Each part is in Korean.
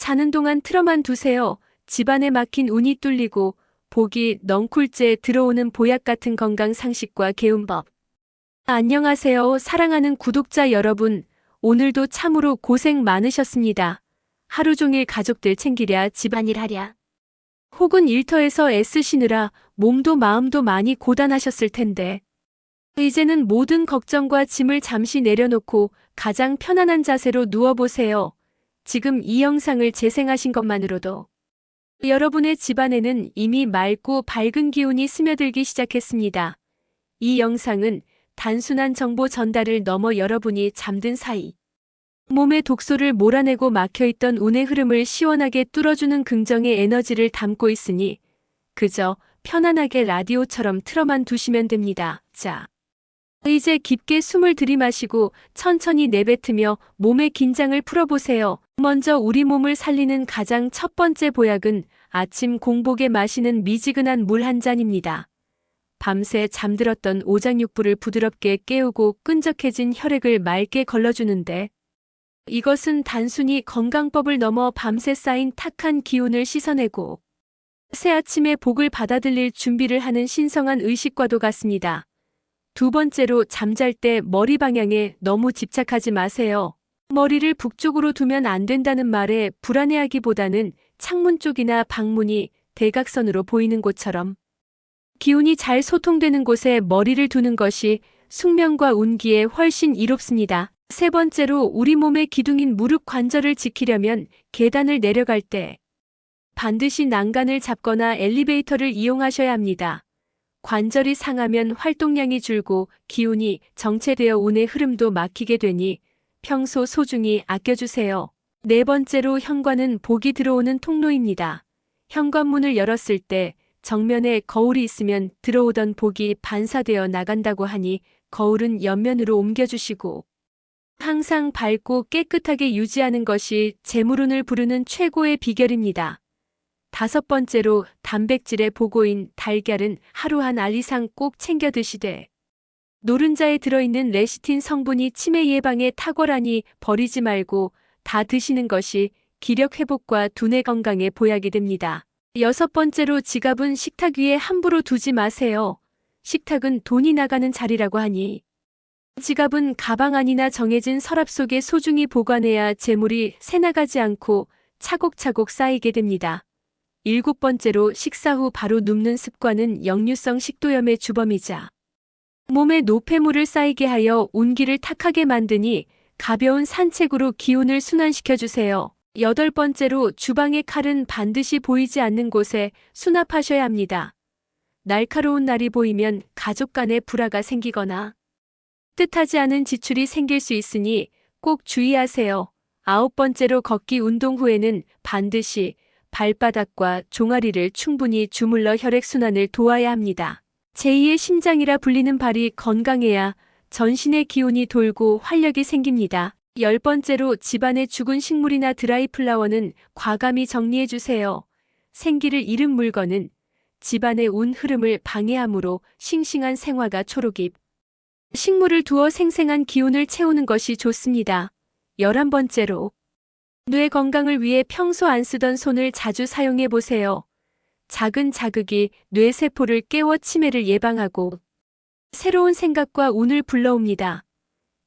자는 동안 틀어만 두세요. 집안에 막힌 운이 뚫리고 복이 넝쿨째 들어오는 보약 같은 건강 상식과 개운법. 안녕하세요. 사랑하는 구독자 여러분. 오늘도 참으로 고생 많으셨습니다. 하루 종일 가족들 챙기랴, 집안일 하랴. 혹은 일터에서 애쓰시느라 몸도 마음도 많이 고단하셨을 텐데. 이제는 모든 걱정과 짐을 잠시 내려놓고 가장 편안한 자세로 누워보세요. 지금 이 영상을 재생하신 것만으로도 여러분의 집안에는 이미 맑고 밝은 기운이 스며들기 시작했습니다. 이 영상은 단순한 정보 전달을 넘어 여러분이 잠든 사이 몸의 독소를 몰아내고 막혀있던 운의 흐름을 시원하게 뚫어주는 긍정의 에너지를 담고 있으니 그저 편안하게 라디오처럼 틀어만 두시면 됩니다. 자, 이제 깊게 숨을 들이마시고 천천히 내뱉으며 몸의 긴장을 풀어보세요. 먼저 우리 몸을 살리는 가장 첫 번째 보약은 아침 공복에 마시는 미지근한 물 한 잔입니다. 밤새 잠들었던 오장육부를 부드럽게 깨우고 끈적해진 혈액을 맑게 걸러주는데 이것은 단순히 건강법을 넘어 밤새 쌓인 탁한 기운을 씻어내고 새아침의 복을 받아들일 준비를 하는 신성한 의식과도 같습니다. 두 번째로 잠잘 때 머리 방향에 너무 집착하지 마세요. 머리를 북쪽으로 두면 안 된다는 말에 불안해하기보다는 창문 쪽이나 방문이 대각선으로 보이는 곳처럼 기운이 잘 소통되는 곳에 머리를 두는 것이 숙면과 운기에 훨씬 이롭습니다. 세 번째로 우리 몸의 기둥인 무릎 관절을 지키려면 계단을 내려갈 때 반드시 난간을 잡거나 엘리베이터를 이용하셔야 합니다. 관절이 상하면 활동량이 줄고 기운이 정체되어 운의 흐름도 막히게 되니 평소 소중히 아껴주세요. 네 번째로 현관은 복이 들어오는 통로입니다. 현관문을 열었을 때 정면에 거울이 있으면 들어오던 복이 반사되어 나간다고 하니 거울은 옆면으로 옮겨주시고 항상 밝고 깨끗하게 유지하는 것이 재물운을 부르는 최고의 비결입니다. 다섯 번째로 단백질의 보고인 달걀은 하루 한 알 이상 꼭 챙겨 드시되 노른자에 들어있는 레시틴 성분이 치매 예방에 탁월하니 버리지 말고 다 드시는 것이 기력 회복과 두뇌 건강에 보약이 됩니다. 여섯 번째로 지갑은 식탁 위에 함부로 두지 마세요. 식탁은 돈이 나가는 자리라고 하니 지갑은 가방 안이나 정해진 서랍 속에 소중히 보관해야 재물이 새나가지 않고 차곡차곡 쌓이게 됩니다. 일곱 번째로 식사 후 바로 눕는 습관은 역류성 식도염의 주범이자 몸에 노폐물을 쌓이게 하여 운기를 탁하게 만드니 가벼운 산책으로 기운을 순환시켜주세요. 여덟 번째로 주방의 칼은 반드시 보이지 않는 곳에 수납하셔야 합니다. 날카로운 날이 보이면 가족 간에 불화가 생기거나 뜻하지 않은 지출이 생길 수 있으니 꼭 주의하세요. 아홉 번째로 걷기 운동 후에는 반드시 발바닥과 종아리를 충분히 주물러 혈액순환을 도와야 합니다. 제2의 심장이라 불리는 발이 건강해야 전신의 기운이 돌고 활력이 생깁니다. 열 번째로 집안의 죽은 식물이나 드라이 플라워는 과감히 정리해주세요. 생기를 잃은 물건은 집안의 운 흐름을 방해하므로 싱싱한 생화가 초록잎, 식물을 두어 생생한 기운을 채우는 것이 좋습니다. 11번째로 뇌 건강을 위해 평소 안 쓰던 손을 자주 사용해 보세요. 작은 자극이 뇌 세포를 깨워 치매를 예방하고 새로운 생각과 운을 불러옵니다.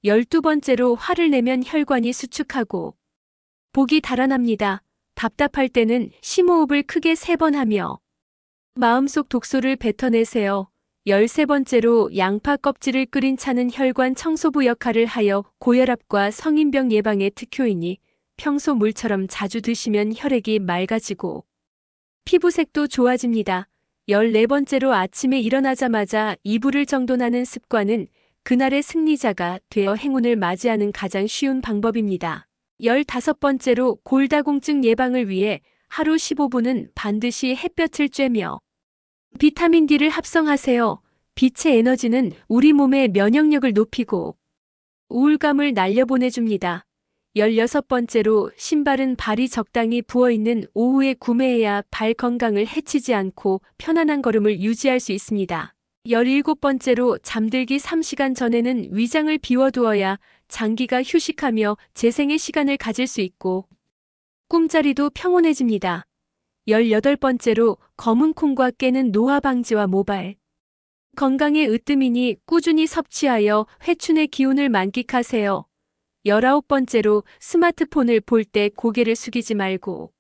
12번째로 화를 내면 혈관이 수축하고 복이 달아납니다. 답답할 때는 심호흡을 크게 3번 하며 마음속 독소를 뱉어내세요. 13번째로 양파 껍질을 끓인 차는 혈관 청소부 역할을 하여 고혈압과 성인병 예방에 특효이니 평소 물처럼 자주 드시면 혈액이 맑아지고 피부색도 좋아집니다. 14번째로 아침에 일어나자마자 이불을 정돈하는 습관은 그날의 승리자가 되어 행운을 맞이하는 가장 쉬운 방법입니다. 15번째로 골다공증 예방을 위해 하루 15분은 반드시 햇볕을 쬐며 비타민 D를 합성하세요. 빛의 에너지는 우리 몸의 면역력을 높이고 우울감을 날려보내줍니다. 16번째로 신발은 발이 적당히 부어있는 오후에 구매해야 발 건강을 해치지 않고 편안한 걸음을 유지할 수 있습니다. 17번째로 잠들기 3시간 전에는 위장을 비워두어야 장기가 휴식하며 재생의 시간을 가질 수 있고 꿈자리도 평온해집니다. 18번째로 검은 콩과 깨는 노화 방지와 모발. 건강에 으뜸이니 꾸준히 섭취하여 회춘의 기운을 만끽하세요. 19번째로 스마트폰을 볼 때 고개를 숙이지 말고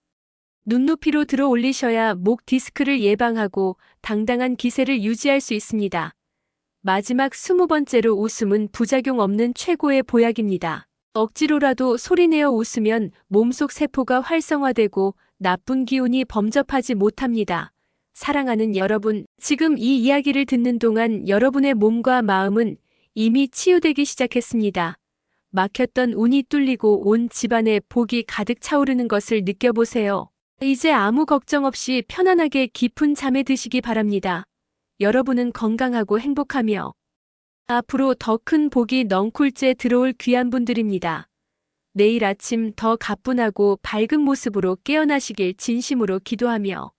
눈높이로 들어 올리셔야 목 디스크를 예방하고 당당한 기세를 유지할 수 있습니다. 마지막 20번째로 웃음은 부작용 없는 최고의 보약입니다. 억지로라도 소리내어 웃으면 몸속 세포가 활성화되고 나쁜 기운이 범접하지 못합니다. 사랑하는 여러분, 지금 이 이야기를 듣는 동안 여러분의 몸과 마음은 이미 치유되기 시작했습니다. 막혔던 운이 뚫리고 온 집안에 복이 가득 차오르는 것을 느껴보세요. 이제 아무 걱정 없이 편안하게 깊은 잠에 드시기 바랍니다. 여러분은 건강하고 행복하며 앞으로 더 큰 복이 넝쿨째 들어올 귀한 분들입니다. 내일 아침 더 가뿐하고 밝은 모습으로 깨어나시길 진심으로 기도하며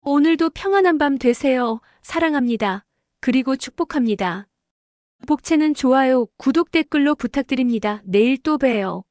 오늘도 평안한 밤 되세요. 사랑합니다. 그리고 축복합니다. 복채는 좋아요, 구독, 댓글로 부탁드립니다. 내일 또 봬요.